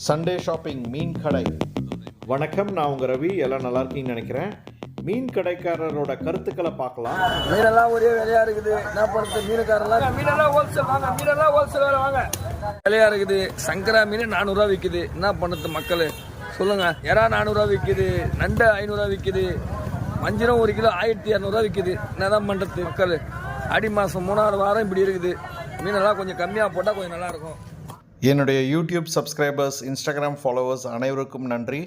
Sunday shopping மீன் கடை. வணக்கம், நான் உங்கள் ரவி. எல்லாம் நல்லா இருக்கீங்கன்னு நினைக்கிறேன். மீன் கடைக்காரரோட கருத்துக்களை பார்க்கலாம். மீனெல்லாம் ஒரே விலையா இருக்குது. என்ன பண்ணுறது, மீனக்காரெல்லாம் மீனெல்லாம் ஹோல்சேல் வாங்க, மீனெல்லாம் ஹோல்சேல் வேலை வாங்க. விலையா இருக்குது. சங்கரா மீன் 400 ரூபா விற்குது. என்ன பண்ணுறது மக்கள் சொல்லுங்க. எறா 400 ரூபா விற்குது, நண்டு 500 ரூபா விற்குது, வஞ்சிரம் 1 கிலோ 1200 ரூபா விற்குது. என்னதான் பண்ணுறது மக்கள். ஆடி மாதம் 3வது வாரம் இப்படி இருக்குது. மீனெல்லாம் கொஞ்சம் கம்மியாக போட்டால் கொஞ்சம் நல்லாயிருக்கும். என்னுடைய யூடியூப் சப்ஸ்கிரைபர்ஸ், இன்ஸ்டாகிராம் ஃபாலோவர்ஸ் அனைவருக்கும் நன்றி.